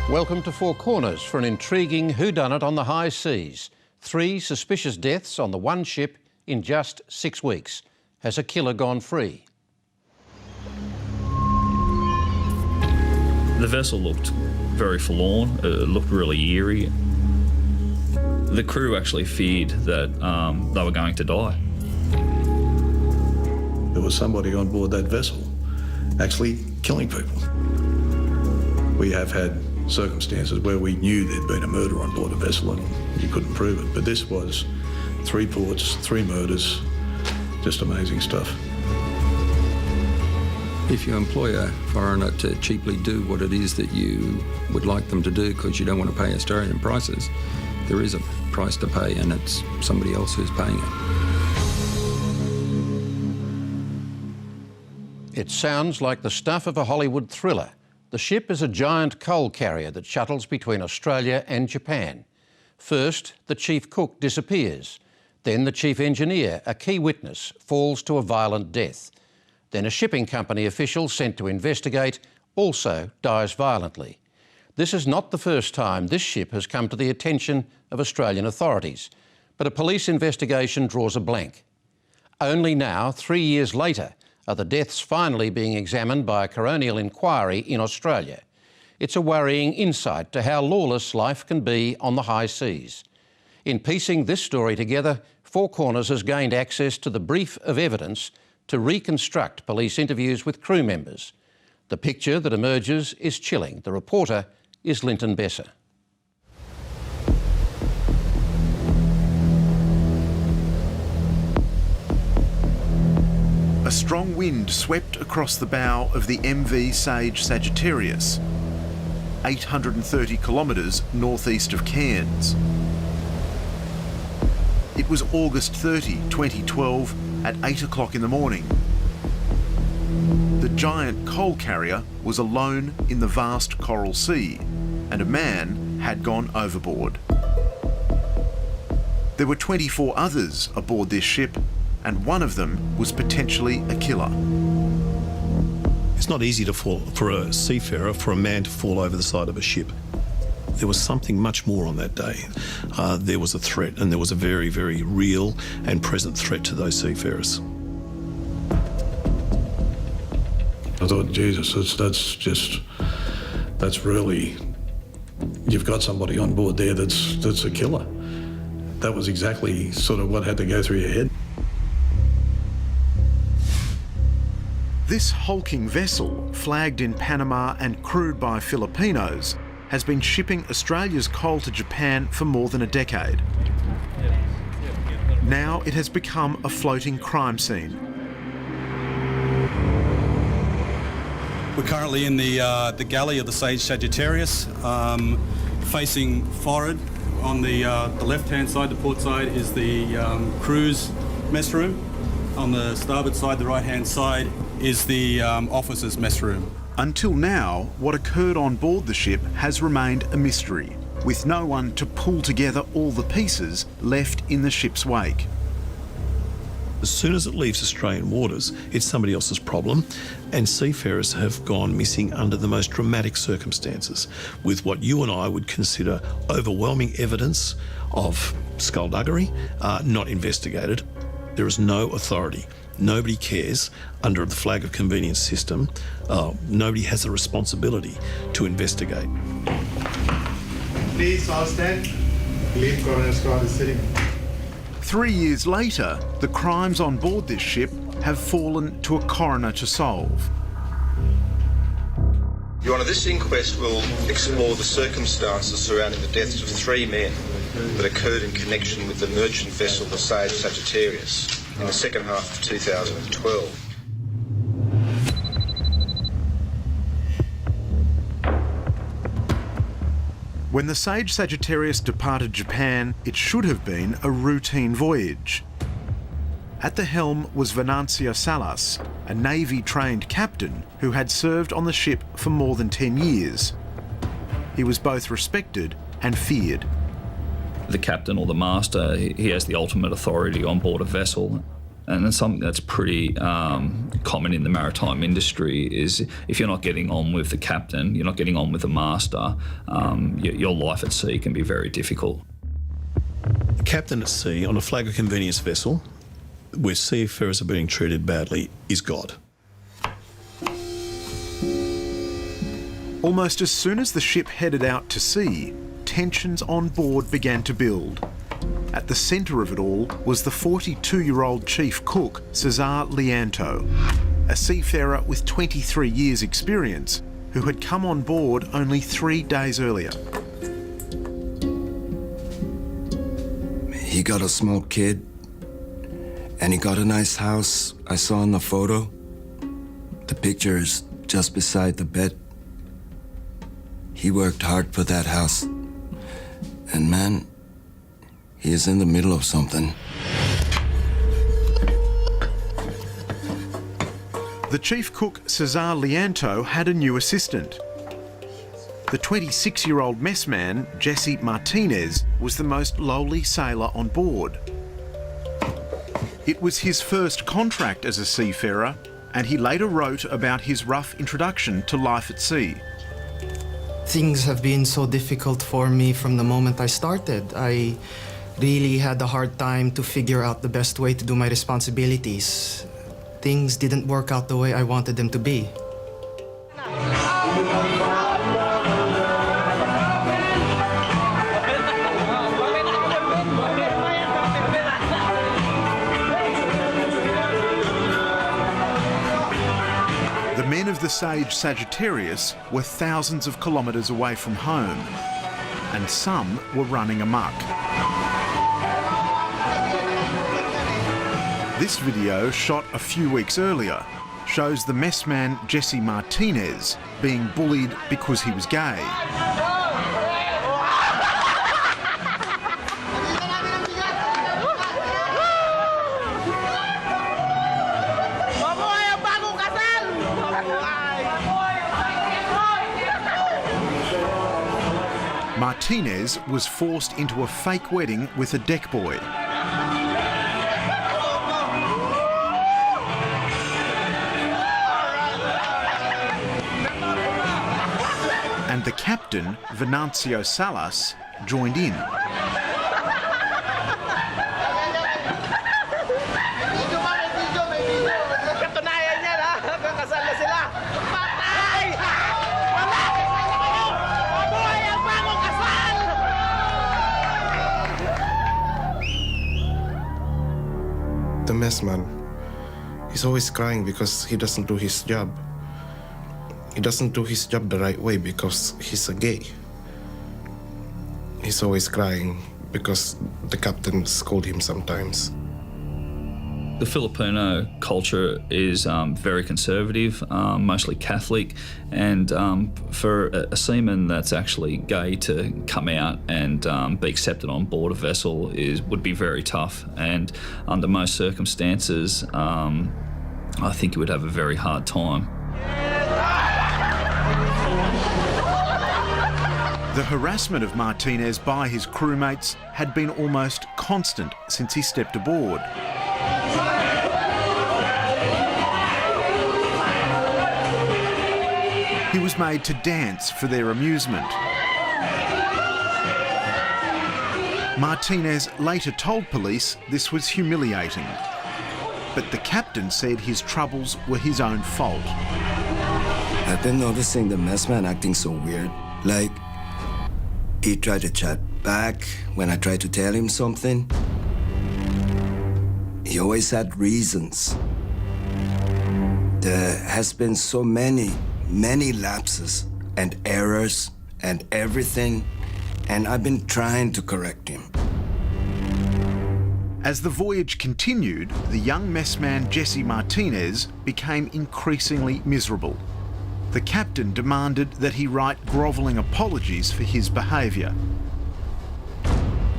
Welcome to Four Corners for an intriguing whodunit on the high seas. 3 suspicious deaths on the one ship in just 6 weeks. Has a killer gone free? The vessel looked very forlorn. It looked really eerie. The crew actually feared that they were going to die. There was somebody on board that vessel actually killing people. We have had circumstances where we knew there'd been a murder on board a vessel and you couldn't prove it, but this was 3 ports, 3 murders, just amazing stuff. If you employ a foreigner to cheaply do what it is that you would like them to do because you don't want to pay Australian prices, there is a price to pay and it's somebody else who's paying it. It sounds like the stuff of a Hollywood thriller. The ship is a giant coal carrier that shuttles between Australia and Japan. First, the chief cook disappears. Then the chief engineer, a key witness, falls to a violent death. Then a shipping company official sent to investigate also dies violently. This is not the first time this ship has come to the attention of Australian authorities, but a police investigation draws a blank. Only now, 3 years later, are the deaths finally being examined by a coronial inquiry in Australia. It's a worrying insight to how lawless life can be on the high seas. In piecing this story together, Four Corners has gained access to the brief of evidence to reconstruct police interviews with crew members. The picture that emerges is chilling. The reporter is Linton Besser. A strong wind swept across the bow of the MV Sage Sagittarius, 830 kilometres northeast of Cairns. It was August 30, 2012, at 8 o'clock in the morning. The giant coal carrier was alone in the vast Coral Sea, and a man had gone overboard. There were 24 others aboard this ship, and one of them was potentially a killer. It's not easy for a seafarer, for a man to fall over the side of a ship. There was something much more on that day. There was a threat, and there was a very, very real and present threat to those seafarers. I thought, Jesus, that's really, you've got somebody on board there that's a killer. That was exactly sort of what had to go through your head. This hulking vessel, flagged in Panama and crewed by Filipinos, has been shipping Australia's coal to Japan for more than a decade. Now it has become a floating crime scene. We're currently in the galley of the Sage Sagittarius, facing forward. On the left-hand side, the port side, is the crew's mess room. On the starboard side, the right-hand side, is the officers' mess room. Until now, what occurred on board the ship has remained a mystery, with no one to pull together all the pieces left in the ship's wake. As soon as it leaves Australian waters, it's somebody else's problem, and seafarers have gone missing under the most dramatic circumstances, with what you and I would consider overwhelming evidence of skullduggery, not investigated. There is no authority. Nobody cares under the flag of convenience system. Nobody has a responsibility to investigate. Please all stand. Lead coroner squad is sitting. 3 years later, the crimes on board this ship have fallen to a coroner to solve. Your Honour, this inquest will explore the circumstances surrounding the deaths of 3 men that occurred in connection with the merchant vessel the Sage Sagittarius in the second half of 2012. When the Sage Sagittarius departed Japan, it should have been a routine voyage. At the helm was Venancio Salas, a Navy-trained captain who had served on the ship for more than 10 years. He was both respected and feared. The captain or the master, he has the ultimate authority on board a vessel. And then something that's pretty common in the maritime industry is if you're not getting on with the captain, you're not getting on with the master, your life at sea can be very difficult. The captain at sea on a flag of convenience vessel where seafarers are being treated badly is God. Almost as soon as the ship headed out to sea, tensions on board began to build. At the centre of it all was the 42-year-old chief cook, Cesar Lianto, a seafarer with 23 years' experience who had come on board only 3 days earlier. He got a small kid, and he got a nice house I saw in the photo. The picture is just beside the bed. He worked hard for that house. And man, he is in the middle of something. The chief cook, Cesar Lianto, had a new assistant. The 26-year-old messman, Jesse Martinez, was the most lowly sailor on board. It was his first contract as a seafarer, and he later wrote about his rough introduction to life at sea. Things have been so difficult for me from the moment I started. I really had a hard time to figure out the best way to do my responsibilities. Things didn't work out the way I wanted them to be. The men of the Sage Sagittarius were thousands of kilometres away from home, and some were running amok. This video, shot a few weeks earlier, shows the messman Jesse Martinez being bullied because he was gay. Martinez was forced into a fake wedding with a deck boy. And the captain, Venancio Salas, joined in. The messman, he's always crying because he doesn't do his job. He doesn't do his job the right way because he's a gay. He's always crying because the captain scold him sometimes. The Filipino culture is very conservative, mostly Catholic, and for a seaman that's actually gay to come out and be accepted on board a vessel would be very tough, and under most circumstances, I think he would have a very hard time. The harassment of Martinez by his crewmates had been almost constant since he stepped aboard. He was made to dance for their amusement. Martinez later told police this was humiliating, but the captain said his troubles were his own fault. I've been noticing the messman acting so weird. Like, he tried to chat back when I tried to tell him something. He always had reasons. There has been so many lapses and errors and everything, and I've been trying to correct him. As the voyage continued, the young messman Jesse Martinez became increasingly miserable. The captain demanded that he write grovelling apologies for his behaviour.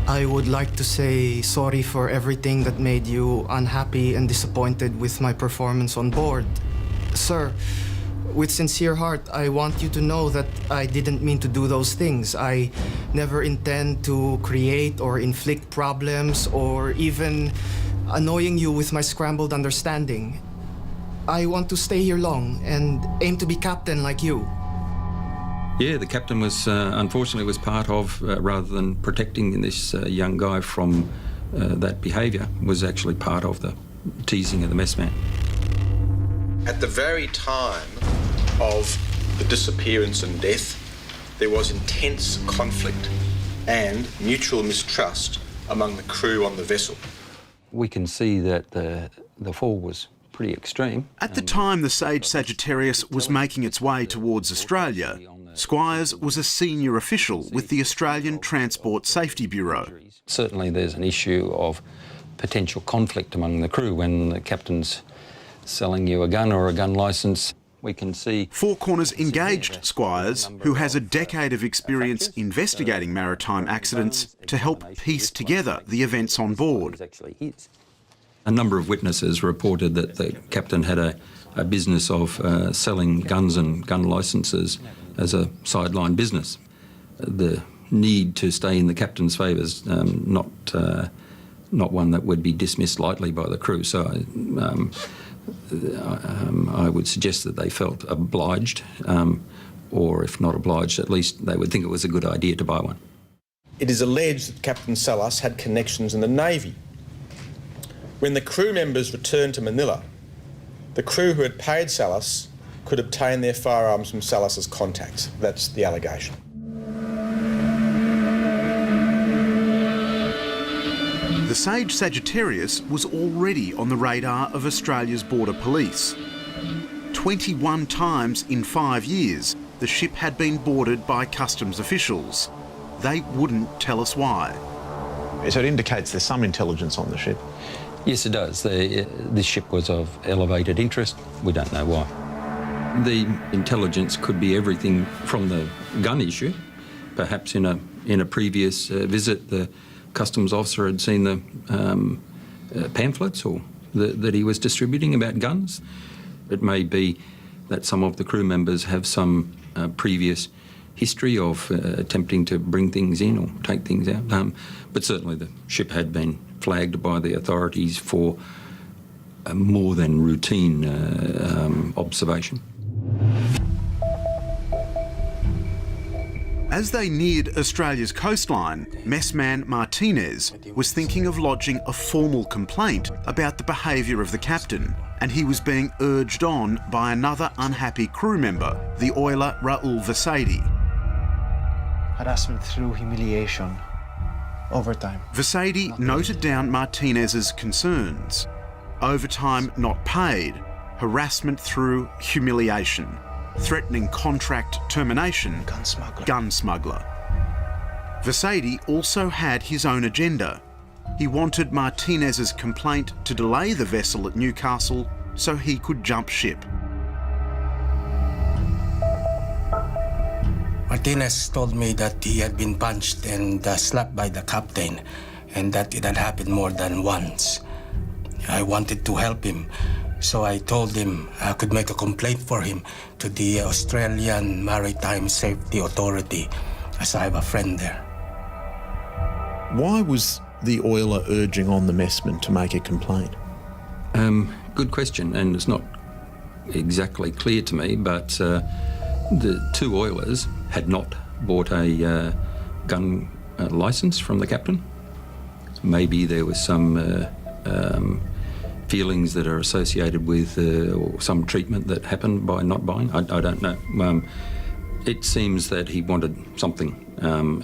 I would like to say sorry for everything that made you unhappy and disappointed with my performance on board. Sir, with sincere heart, I want you to know that I didn't mean to do those things. I never intend to create or inflict problems or even annoying you with my scrambled understanding. I want to stay here long and aim to be captain like you. Yeah, the captain was, unfortunately, was part of, rather than protecting this young guy from that behaviour, was actually part of the teasing of the messman. At the very time of the disappearance and death, there was intense conflict and mutual mistrust among the crew on the vessel. We can see that the fall was pretty extreme. At the time the Sage Sagittarius was making its way towards Australia, Squires was a senior official with the Australian Transport Safety Bureau. Certainly there's an issue of potential conflict among the crew when the captain's selling you a gun or a gun licence. We can see... Four Corners engaged Squires, who has a decade of experience investigating maritime accidents, to help piece together the events on board. A number of witnesses reported that the captain had a business of selling guns and gun licences as a sideline business. The need to stay in the captain's favour is not one that would be dismissed lightly by the crew. So I would suggest that they felt obliged, or if not obliged, at least they would think it was a good idea to buy one. It is alleged that Captain Salas had connections in the Navy. When the crew members returned to Manila, the crew who had paid Salas could obtain their firearms from Salas's contacts. That's the allegation. The Sage Sagittarius was already on the radar of Australia's border police. 21 times in 5 years, the ship had been boarded by customs officials. They wouldn't tell us why. So it indicates there's some intelligence on the ship. Yes, it does. This ship was of elevated interest. We don't know why. The intelligence could be everything from the gun issue. Perhaps in a previous visit, the customs officer had seen the pamphlets or that he was distributing about guns. It may be that some of the crew members have some previous history of attempting to bring things in or take things out. But certainly the ship had been flagged by the authorities for a more than routine observation. As they neared Australia's coastline, messman Martinez was thinking of lodging a formal complaint about the behaviour of the captain, and he was being urged on by another unhappy crew member, the oiler Raul Vasady. Harassment through humiliation, overtime. Vasady noted down Martinez's concerns. Overtime not paid, harassment through humiliation, threatening contract termination, gun smuggler. Vasady also had his own agenda. He wanted Martinez's complaint to delay the vessel at Newcastle so he could jump ship. Martinez told me that he had been punched and slapped by the captain, and that it had happened more than once. I wanted to help him, so I told him I could make a complaint for him to the Australian Maritime Safety Authority, as I have a friend there. Why was the oiler urging on the messman to make a complaint? Good question, and it's not exactly clear to me, but the two oilers had not bought a gun licence from the captain. Maybe there was some feelings that are associated with or some treatment that happened by not buying. I don't know. It seems that he wanted something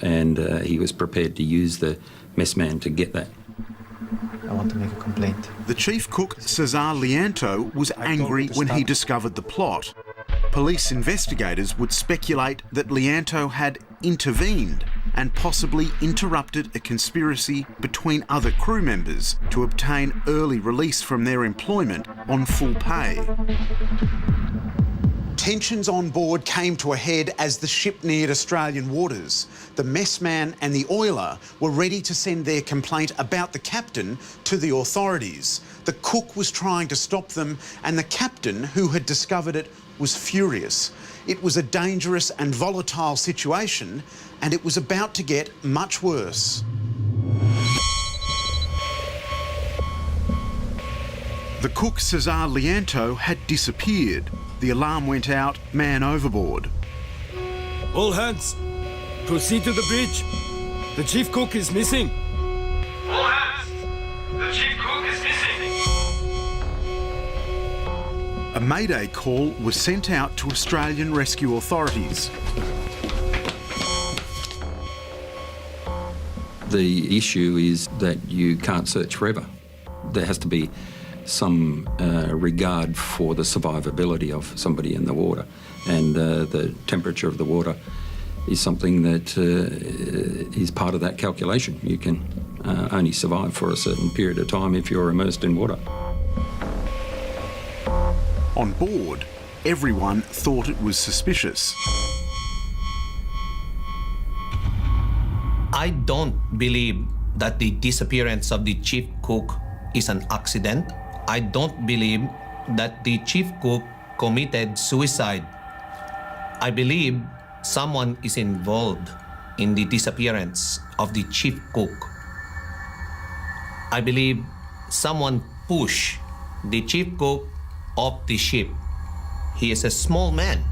and he was prepared to use the messman to get that. I want to make a complaint. The chief cook, Cesar Lianto, was angry when he discovered the plot. Police investigators would speculate that Lianto had intervened and possibly interrupted a conspiracy between other crew members to obtain early release from their employment on full pay. Tensions on board came to a head as the ship neared Australian waters. The messman and the oiler were ready to send their complaint about the captain to the authorities. The cook was trying to stop them, and the captain, who had discovered it, was furious. It was a dangerous and volatile situation, and it was about to get much worse. The cook Cesar Lianto had disappeared. The alarm went out, man overboard. All hands, proceed to the bridge. The chief cook is missing. All hands, the chief cook is missing. A mayday call was sent out to Australian rescue authorities. The issue is that you can't search forever. There has to be some regard for the survivability of somebody in the water, and the temperature of the water is something that is part of that calculation. You can only survive for a certain period of time if you're immersed in water. On board, everyone thought it was suspicious. I don't believe that the disappearance of the chief cook is an accident. I don't believe that the chief cook committed suicide. I believe someone is involved in the disappearance of the chief cook. I believe someone pushed the chief cook off the ship. He is a small man.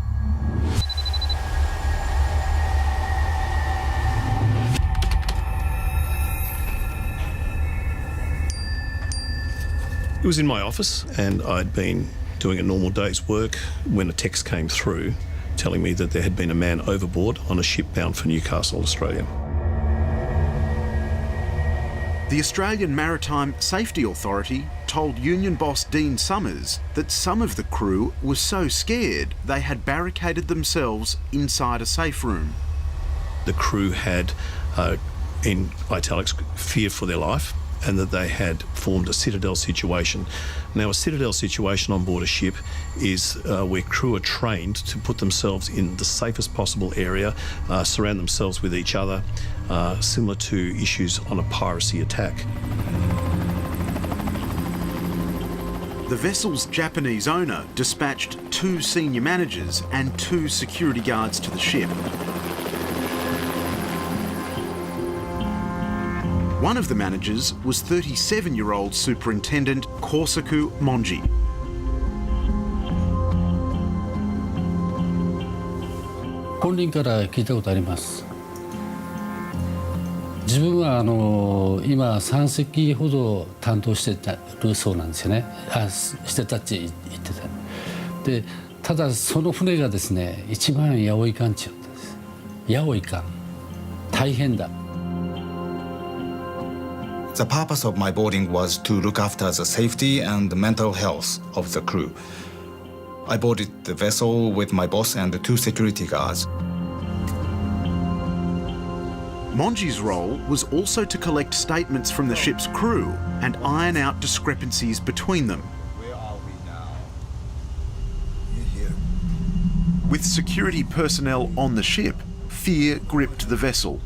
It was in my office, and I'd been doing a normal day's work when a text came through telling me that there had been a man overboard on a ship bound for Newcastle, Australia. The Australian Maritime Safety Authority told union boss Dean Summers that some of the crew were so scared they had barricaded themselves inside a safe room. The crew had, in italics, feared for their life, and that they had formed a citadel situation. Now, a citadel situation on board a ship is where crew are trained to put themselves in the safest possible area, surround themselves with each other, similar to issues on a piracy attack. The vessel's Japanese owner dispatched 2 senior managers and 2 security guards to the ship. One of the managers was 37-year-old Superintendent Korsaku Monji. 本人から聞いたことあります。自分は今3隻ほど担当してるそうなんですよね。してたって言ってた。で、ただその船がですね、一番八百艦って言ったんです。八百艦、大変だ。The purpose of my boarding was to look after the safety and the mental health of the crew. I boarded the vessel with my boss and the 2 security guards. Monji's role was also to collect statements from the ship's crew and iron out discrepancies between them. Where are we now? With security personnel on the ship, fear gripped the vessel.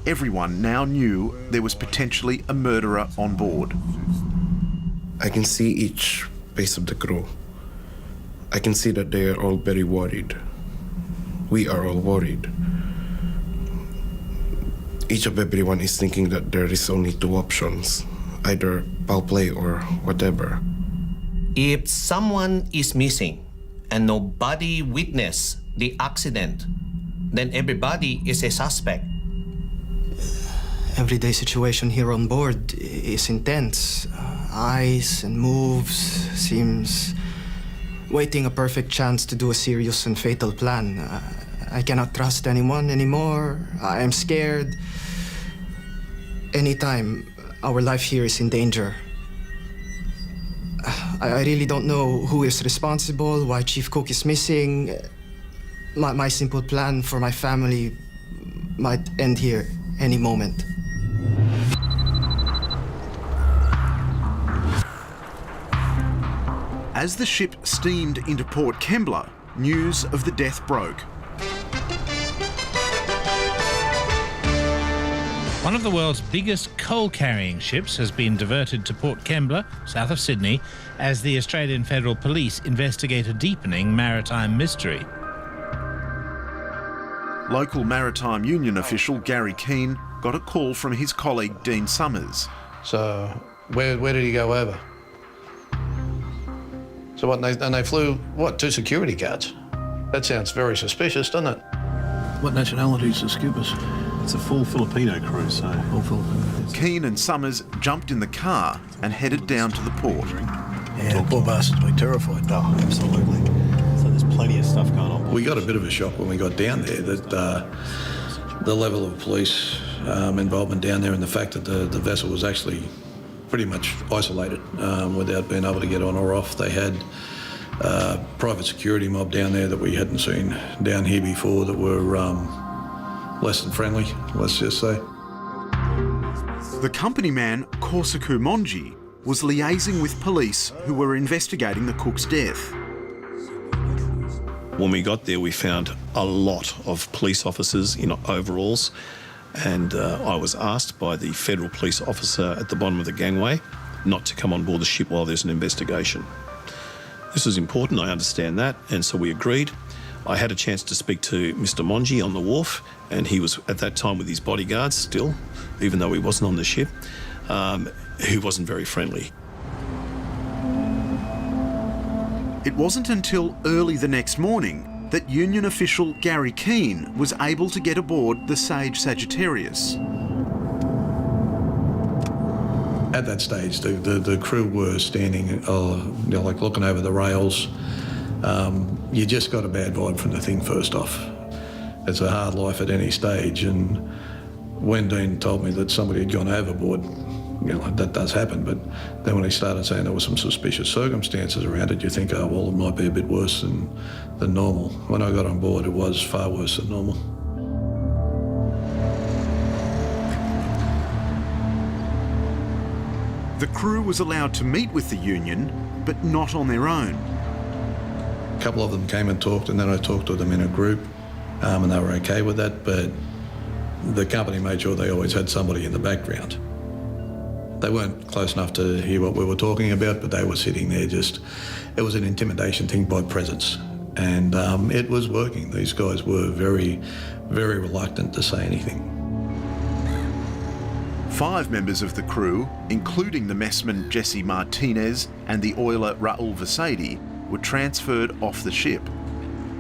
Everyone now knew there was potentially a murderer on board. I can see each face of the crew. I can see that they are all very worried. We are all worried. Each of everyone is thinking that there is only 2 options, either foul play or whatever. If someone is missing and nobody witnessed the accident, then everybody is a suspect. Everyday situation here on board is intense. Eyes and moves seems waiting a perfect chance to do a serious and fatal plan. I cannot trust anyone anymore. I am scared. Anytime our life here is in danger. I really don't know who is responsible, why Chief Cook is missing. My simple plan for my family might end here any moment. As the ship steamed into Port Kembla, news of the death broke. One of the world's biggest coal-carrying ships has been diverted to Port Kembla, south of Sydney, as the Australian Federal Police investigate a deepening maritime mystery. Local Maritime Union official Gary Keane got a call from his colleague Dean Summers. So, where did he go over? So what, and they flew, what, 2 security guards? That sounds very suspicious, doesn't it? What nationality is the Scoopers? It's a full Filipino crew, so all Filipino. Keane and Summers jumped in the car and headed down to the port. Yeah, the poor bastards will be terrified. Oh, absolutely. So there's plenty of stuff going on. We got a bit of a shock when we got down there that the level of police involvement down there and the fact that the vessel was actually pretty much isolated without being able to get on or off. They had private security mob down there that we hadn't seen down here before that were less than friendly, let's just say. The company man, Korsaku Monji, was liaising with police who were investigating the cook's death. When we got there, we found a lot of police officers in overalls, and I was asked by the federal police officer at the bottom of the gangway not to come on board the ship while there's an investigation. This is important, I understand that, and so we agreed. I had a chance to speak to Mr. Monji on the wharf, and he was at that time with his bodyguards still, even though he wasn't on the ship, who wasn't very friendly. It wasn't until early the next morning that union official Gary Keane was able to get aboard the Sage Sagittarius. At that stage, the crew were standing, like looking over the rails. You just got a bad vibe from the thing first off. It's a hard life at any stage, and when Dean told me that somebody had gone overboard, that does happen, but then when he started saying there were some suspicious circumstances around it, you think, oh, well, it might be a bit worse than normal. When I got on board, it was far worse than normal. The crew was allowed to meet with the union, but not on their own. A couple of them came and talked, and then I talked to them in a group, and they were okay with that, but the company made sure they always had somebody in the background. They weren't close enough to hear what we were talking about, but they were sitting there just, it was an intimidation thing by presence. And it was working. These guys were very, very reluctant to say anything. 5 members of the crew, including the messman Jesse Martinez and the oiler Raul Vasadi, were transferred off the ship.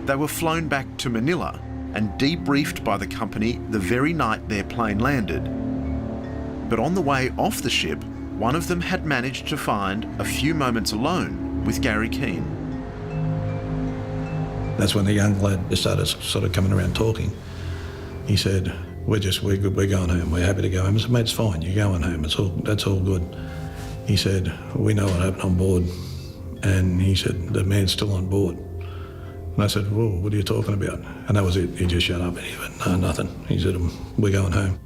They were flown back to Manila and debriefed by the company the very night their plane landed. But on the way off the ship, one of them had managed to find a few moments alone with Gary Keane. That's when the young lad started sort of coming around talking. He said, we're going home, we're happy to go home. I said, mate, it's fine, you're going home, that's all good. He said, we know what happened on board. And he said, the man's still on board. And I said, whoa, what are you talking about? And that was it, he just shut up and he went, no, nothing. He said, we're going home.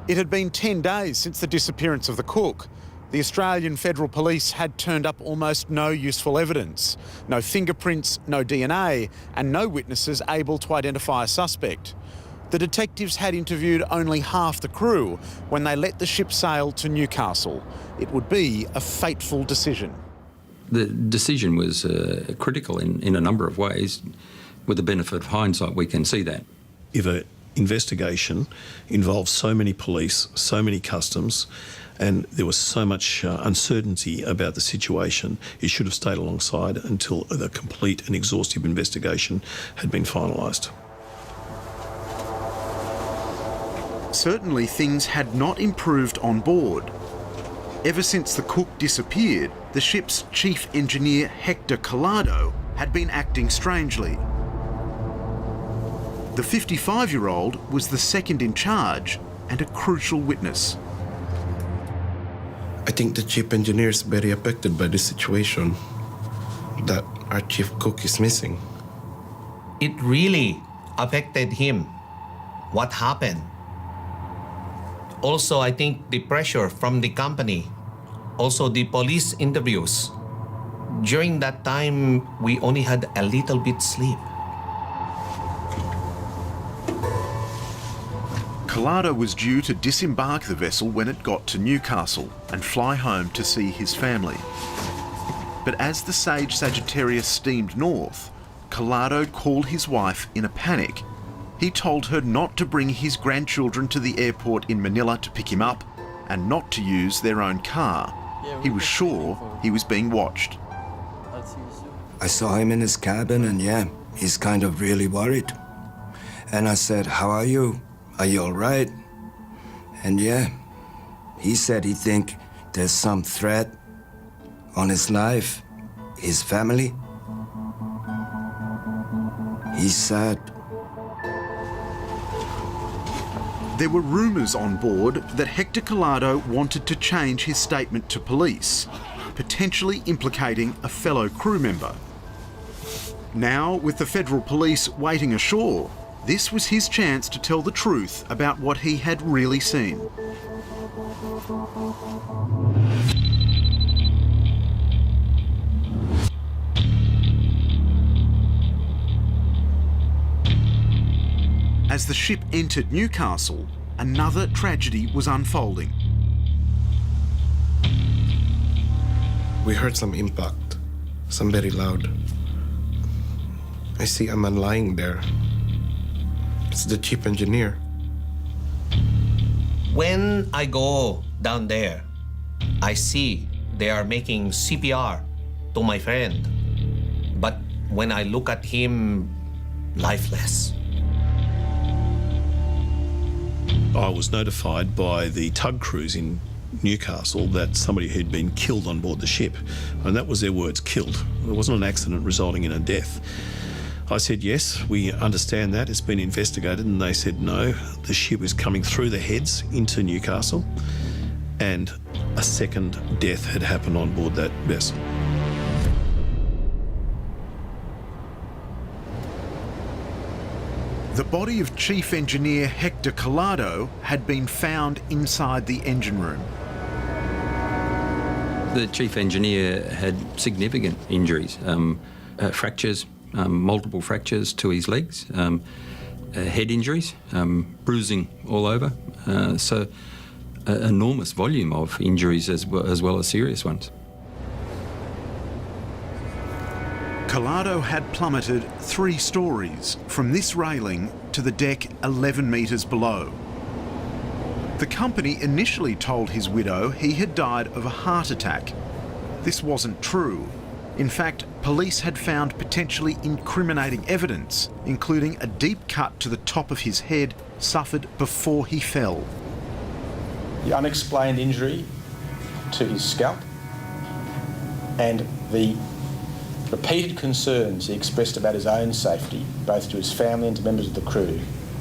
It had been 10 days since the disappearance of the cook. The Australian Federal Police had turned up almost no useful evidence. No fingerprints, no DNA, and no witnesses able to identify a suspect. The detectives had interviewed only half the crew when they let the ship sail to Newcastle. It would be a fateful decision. The decision was critical in a number of ways. With the benefit of hindsight, we can see that. If an investigation involves so many police, so many customs, and there was so much uncertainty about the situation, it should have stayed alongside until the complete and exhaustive investigation had been finalised. Certainly things had not improved on board. Ever since the cook disappeared, the ship's chief engineer, Hector Collado, had been acting strangely. The 55-year-old was the second in charge and a crucial witness. I think the chief engineer is very affected by this situation, that our chief cook is missing. It really affected him. What happened? Also, I think the pressure from the company, also the police interviews. During that time, we only had a little bit sleep. Collado was due to disembark the vessel when it got to Newcastle and fly home to see his family. But as the Sage Sagittarius steamed north, Collado called his wife in a panic. He told her not to bring his grandchildren to the airport in Manila to pick him up and not to use their own car. He was sure he was being watched. I saw him in his cabin, and yeah, he's kind of really worried. And I said, "How are you? Are you all right?" And yeah, he said he think there's some threat on his life, his family. He's sad. There were rumours on board that Hector Collado wanted to change his statement to police, potentially implicating a fellow crew member. Now, with the federal police waiting ashore, this was his chance to tell the truth about what he had really seen. As the ship entered Newcastle, another tragedy was unfolding. We heard some impact, some very loud. I see a man lying there. It's the chief engineer. When I go down there, I see they are making CPR to my friend. But when I look at him, lifeless. I was notified by the tug crews in Newcastle that somebody had been killed on board the ship, and that was their words, killed. It wasn't an accident resulting in a death. I said, yes, we understand that, it's been investigated, and they said no, the ship was coming through the heads into Newcastle, and a second death had happened on board that vessel. The body of Chief Engineer Hector Collado had been found inside the engine room. The chief engineer had significant injuries, fractures, multiple fractures to his legs, head injuries, bruising all over, so an enormous volume of injuries as well as serious ones. Collado had plummeted 3 stories from this railing to the deck 11 metres below. The company initially told his widow he had died of a heart attack. This wasn't true. In fact, police had found potentially incriminating evidence, including a deep cut to the top of his head suffered before he fell. The unexplained injury to his scalp and the repeated concerns he expressed about his own safety, both to his family and to members of the crew,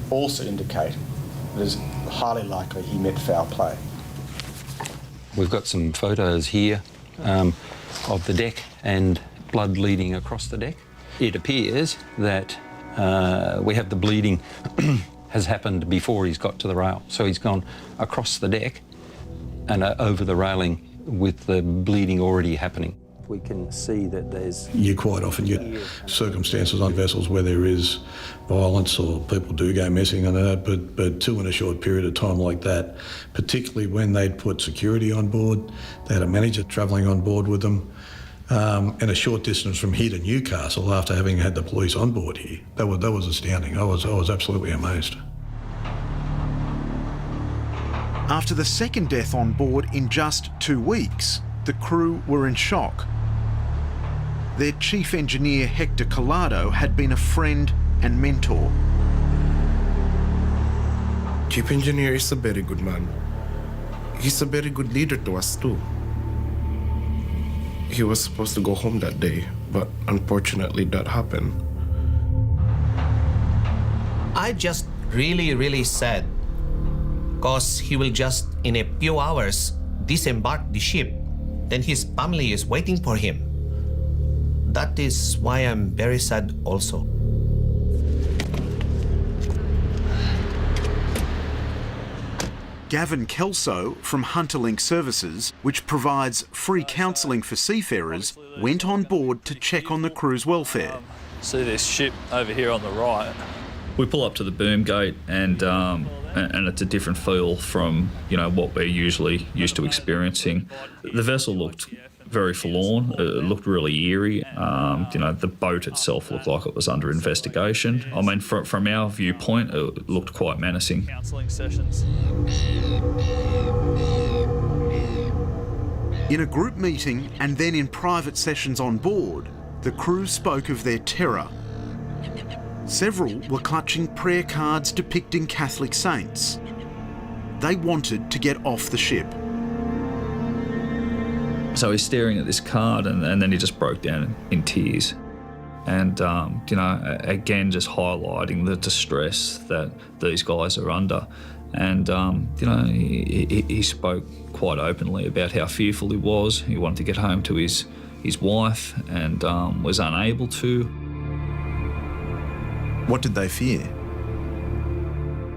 also indicate that it is highly likely he met foul play. We've got some photos here of the deck and blood leading across the deck. It appears that we have the bleeding has happened before he's got to the rail. So he's gone across the deck and over the railing with the bleeding already happening. We can see that there's... You quite often get circumstances on vessels where there is violence or people do go missing and that, but 2 in a short period of time like that, particularly when they'd put security on board, they had a manager travelling on board with them, and a short distance from here to Newcastle after having had the police on board here. That was astounding. I was absolutely amazed. After the second death on board in just 2 weeks, the crew were in shock. Their chief engineer, Hector Collado, had been a friend and mentor. Chief engineer is a very good man. He's a very good leader to us too. He was supposed to go home that day, but unfortunately that happened. I just really sad, because he will just in a few hours disembark the ship. Then his family is waiting for him. That is why I'm very sad also. Gavin Kelso from Hunterlink Services, which provides free counselling for seafarers, went on board to check on the crew's welfare. See this ship over here on the right? We pull up to the boom gate and it's a different feel from, what we're usually used to experiencing. The vessel looked very forlorn. It looked really eerie. The boat itself looked like it was under investigation. I mean, from our viewpoint, it looked quite menacing. In a group meeting and then in private sessions on board, the crew spoke of their terror. Several were clutching prayer cards depicting Catholic saints. They wanted to get off the ship. So he's staring at this card and then he just broke down in tears. And, you know, again, just highlighting the distress that these guys are under. And, you know, he spoke quite openly about how fearful he was. He wanted to get home to his wife and was unable to. What did they fear?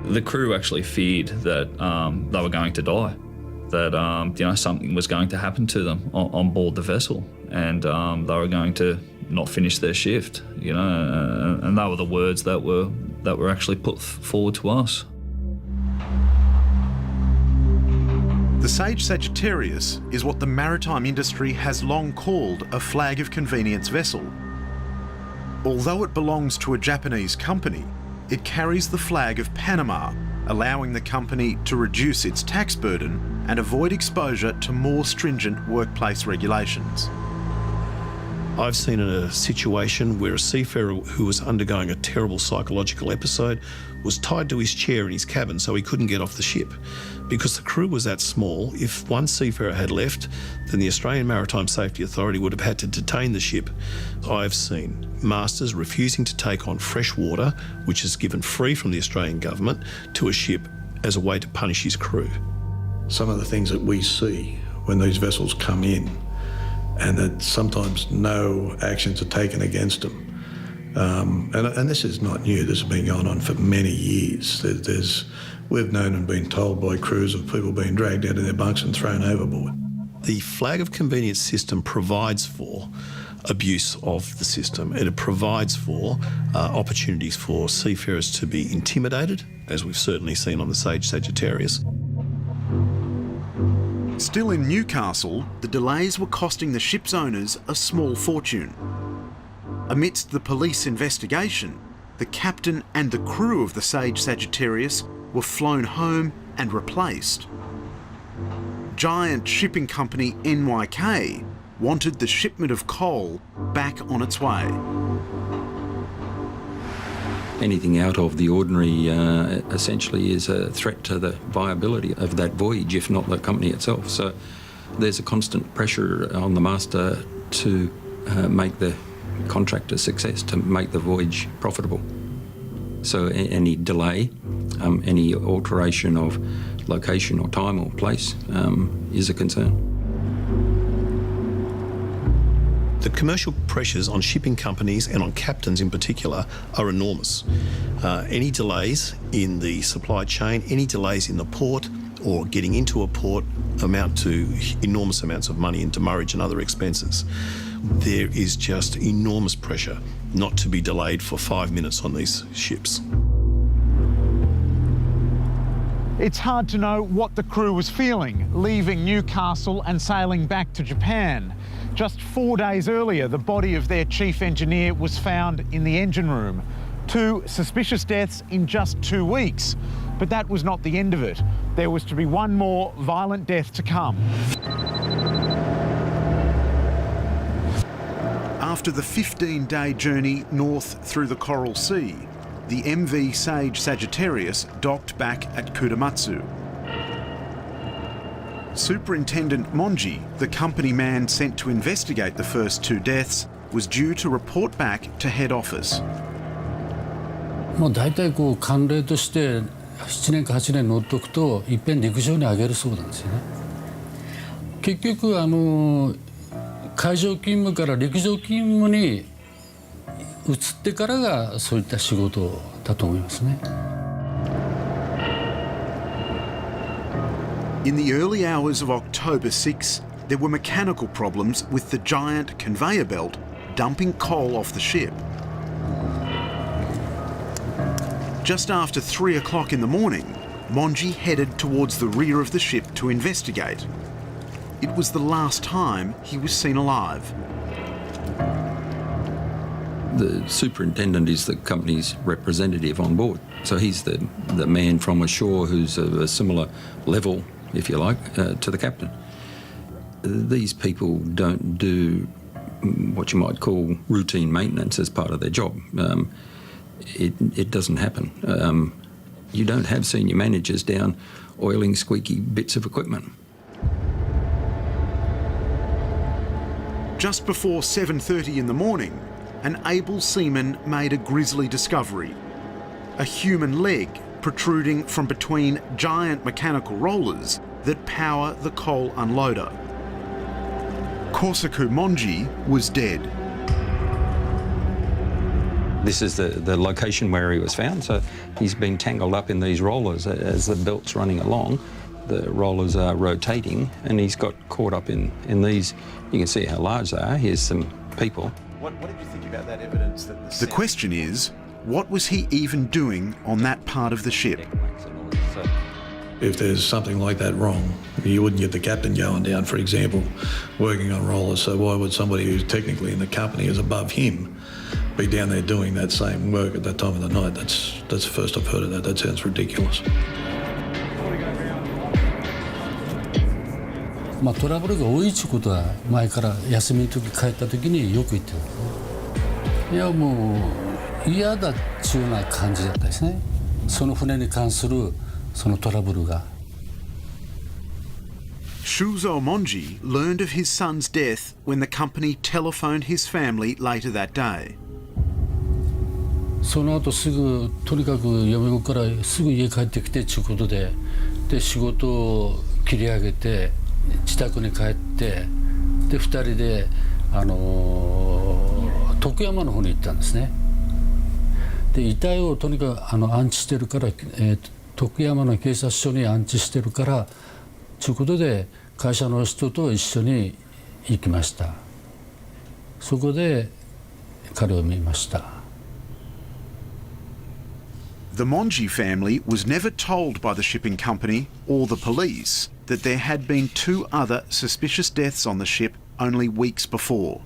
The crew actually feared that they were going to die, that, you know, something was going to happen to them on board the vessel, and they were going to not finish their shift, you know, and they were the words that were actually put forward to us. The Sage Sagittarius is what the maritime industry has long called a flag of convenience vessel. Although it belongs to a Japanese company, it carries the flag of Panama, allowing the company to reduce its tax burden and avoid exposure to more stringent workplace regulations. I've seen a situation where a seafarer who was undergoing a terrible psychological episode was tied to his chair in his cabin so he couldn't get off the ship. Because the crew was that small, if one seafarer had left, then the Australian Maritime Safety Authority would have had to detain the ship. I've seen masters refusing to take on fresh water, which is given free from the Australian government, to a ship as a way to punish his crew. Some of the things that we see when these vessels come in, and that sometimes no actions are taken against them. And this is not new. This has been going on for many years. We've known and been told by crews of people being dragged out of their bunks and thrown overboard. The flag of convenience system provides for abuse of the system, and it provides for opportunities for seafarers to be intimidated, as we've certainly seen on the Sage Sagittarius. Still in Newcastle, the delays were costing the ship's owners a small fortune. Amidst the police investigation, the captain and the crew of the Sage Sagittarius were flown home and replaced. Giant shipping company NYK wanted the shipment of coal back on its way. Anything out of the ordinary essentially is a threat to the viability of that voyage, if not the company itself. So there's a constant pressure on the master to make the contract a success, to make the voyage profitable. So any delay, any alteration of location or time or place is a concern. The commercial pressures on shipping companies and on captains in particular are enormous. Any delays in the supply chain, any delays in the port or getting into a port amount to enormous amounts of money in demurrage and other expenses. There is just enormous pressure not to be delayed for 5 minutes on these ships. It's hard to know what the crew was feeling, leaving Newcastle and sailing back to Japan. Just 4 days earlier, the body of their chief engineer was found in the engine room. 2 suspicious deaths in just 2 weeks. But that was not the end of it. There was to be one more violent death to come. After the 15-day journey north through the Coral Sea, the MV Sage Sagittarius docked back at Kutamatsu. Superintendent Monji, the company man sent to investigate the first 2 deaths, was due to report back to head office. もう大体こう慣例として7年か8年乗っておくといっぺん陸上に上げるそうなんですよね。結局海上勤務から陸上勤務に移ってからがそういった仕事だと思いますね。In the early hours of October 6, there were mechanical problems with the giant conveyor belt dumping coal off the ship. Just after 3 o'clock in the morning, Monji headed towards the rear of the ship to investigate. It was the last time he was seen alive. The superintendent is the company's representative on board. So he's the man from ashore who's of a similar level, if you like, to the captain. These people don't do what you might call routine maintenance as part of their job. It doesn't happen. You don't have senior managers down oiling squeaky bits of equipment. Just before 7:30 in the morning, an able seaman made a grisly discovery. A human leg protruding from between giant mechanical rollers that power the coal unloader. Korsaku Monji was dead. This is the location where he was found, so he's been tangled up in these rollers. As the belt's running along, the rollers are rotating, and he's got caught up in these. You can see how large they are. Here's some people. What did you think about that evidence? That The question is, what was he even doing on that part of the ship? If there's something like that wrong, you wouldn't get the captain going down, for example, working on rollers. So why would somebody who's technically in the company is above him be down there doing that same work at that time of the night? That's the first I've heard of that. That sounds ridiculous. トラブルが多いってことは前から休みの時帰った時によく言ってる。いやもう嫌だっちゅうような感じだったですね。その船に関するそのトラブルが。Shuzo Monji learned of his son's death when the company telephoned his family later that day. その後すぐとにかく嫁子からすぐ家帰ってきてちゅうことで、仕事を切り上げて自宅に帰って、2人で徳山の方に行ったんですね。で遺体をとにかく安置してるから、徳山の警察署に安置してるからということで会社の人と一緒に行きました。そこで彼を見ました。The Monji family was never told by the shipping company or the police that there had been 2 other suspicious deaths on the ship only weeks before.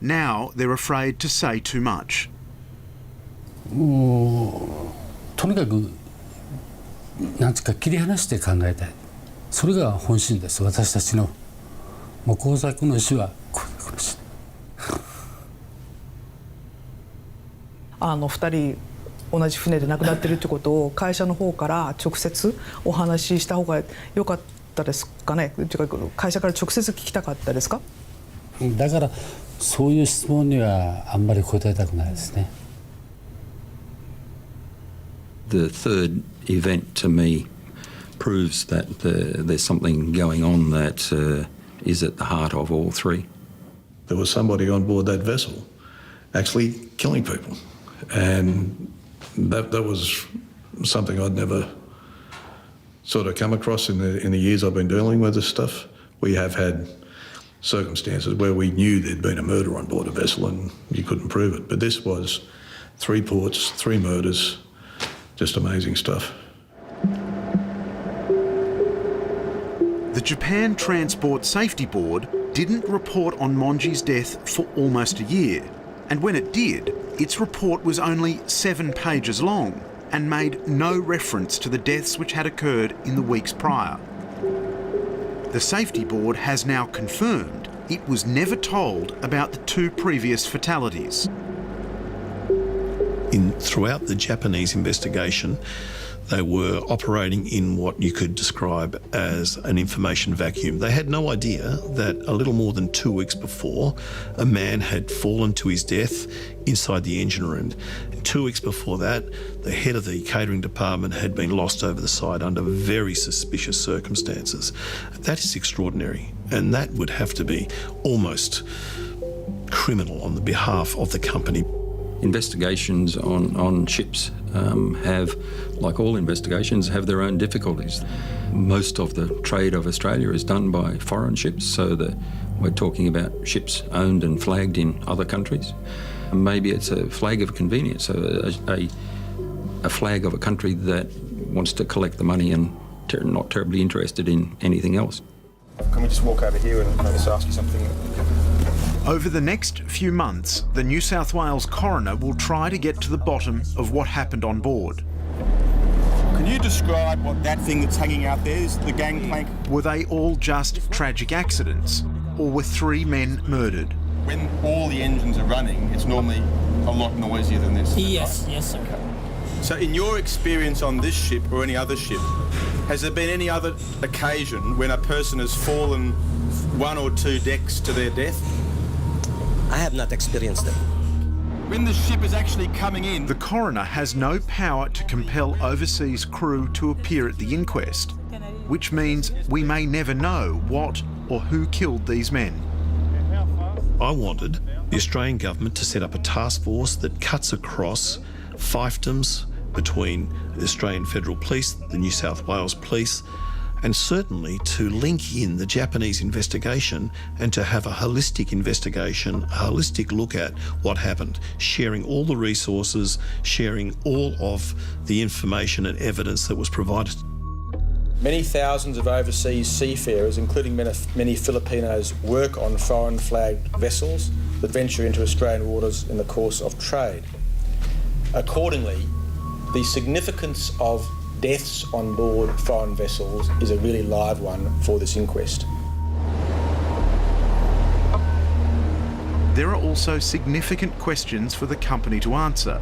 Now they're afraid to say too much. もうとにかくなんつうか切り離して考えたい。それが本心です。私たちのもう工作の死は工作の死。2人同じ船で亡くなってるってことを会社の方から直接お話しした方が良かったですかね。というか会社から直接聞きたかったですか。だからそういう質問にはあんまり答えたくないですね。The third event to me proves that there's something going on that is at the heart of all 3. There was somebody on board that vessel actually killing people, and that was something I'd never sort of come across in the years I've been dealing with this stuff. We have had circumstances where we knew there'd been a murder on board a vessel and you couldn't prove it, but this was 3 ports, 3 murders, just amazing stuff. The Japan Transport Safety Board didn't report on Monji's death for almost a year, and when it did, its report was only 7 pages long and made no reference to the deaths which had occurred in the weeks prior. The Safety Board has now confirmed it was never told about the 2 previous fatalities. Throughout the Japanese investigation, they were operating in what you could describe as an information vacuum. They had no idea that a little more than 2 weeks before, a man had fallen to his death inside the engine room. 2 weeks before that, the head of the catering department had been lost over the side under very suspicious circumstances. That is extraordinary, and that would have to be almost criminal on the behalf of the company. Investigations on ships have, like all investigations, have their own difficulties. Most of the trade of Australia is done by foreign ships, so that we're talking about ships owned and flagged in other countries. Maybe it's a flag of convenience, a flag of a country that wants to collect the money and not terribly interested in anything else. Can we just walk over here and just ask you something? Over the next few months, the New South Wales coroner will try to get to the bottom of what happened on board. Can you describe what that thing that's hanging out there is, the gangplank? Were they all just tragic accidents, or were 3 men murdered? When all the engines are running, it's normally a lot noisier than this. Yes, right? yes, sir. Okay. So in your experience on this ship or any other ship, has there been any other occasion when a person has fallen 1 or 2 decks to their death? I have not experienced it. When the ship is actually coming in... The coroner has no power to compel overseas crew to appear at the inquest, which means we may never know what or who killed these men. I wanted the Australian government to set up a task force that cuts across fiefdoms between the Australian Federal Police, the New South Wales Police, and certainly to link in the Japanese investigation and to have a holistic investigation, a holistic look at what happened, sharing all the resources, sharing all of the information and evidence that was provided. Many thousands of overseas seafarers, including many Filipinos, work on foreign flagged vessels that venture into Australian waters in the course of trade. Accordingly, the significance of deaths on board foreign vessels is a really live one for this inquest. There are also significant questions for the company to answer.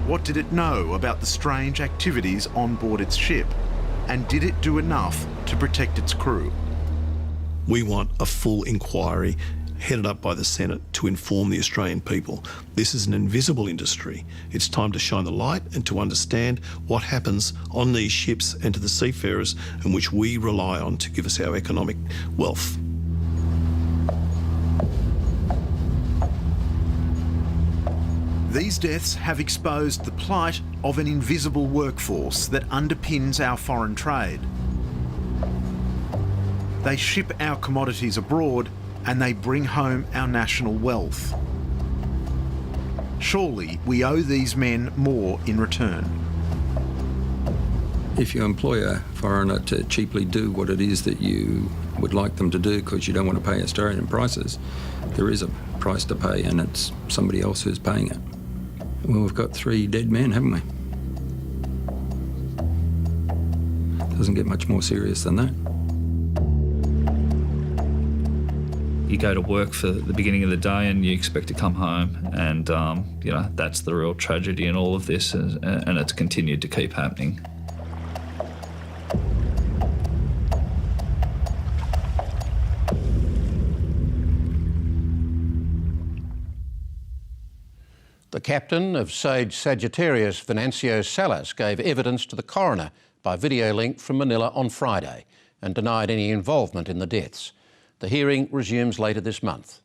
What did it know about the strange activities on board its ship? And did it do enough to protect its crew? We want a full inquiry headed up by the Senate to inform the Australian people. This is an invisible industry. It's time to shine the light and to understand what happens on these ships and to the seafarers in which we rely on to give us our economic wealth. These deaths have exposed the plight of an invisible workforce that underpins our foreign trade. They ship our commodities abroad and they bring home our national wealth. Surely we owe these men more in return. If you employ a foreigner to cheaply do what it is that you would like them to do because you don't want to pay Australian prices, there is a price to pay and it's somebody else who's paying it. Well, we've got 3 dead men, haven't we? Doesn't get much more serious than that. You go to work for the beginning of the day and you expect to come home, and you know, that's the real tragedy in all of this, and it's continued to keep happening. The captain of Sage Sagittarius, Venancio Salas, gave evidence to the coroner by video link from Manila on Friday and denied any involvement in the deaths. The hearing resumes later this month.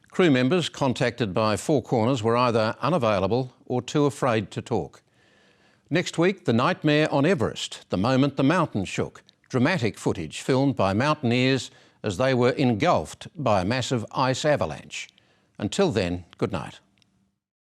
Crew members contacted by Four Corners were either unavailable or too afraid to talk. Next week, the nightmare on Everest, the moment the mountain shook. Dramatic footage filmed by mountaineers as they were engulfed by a massive ice avalanche. Until then, good night.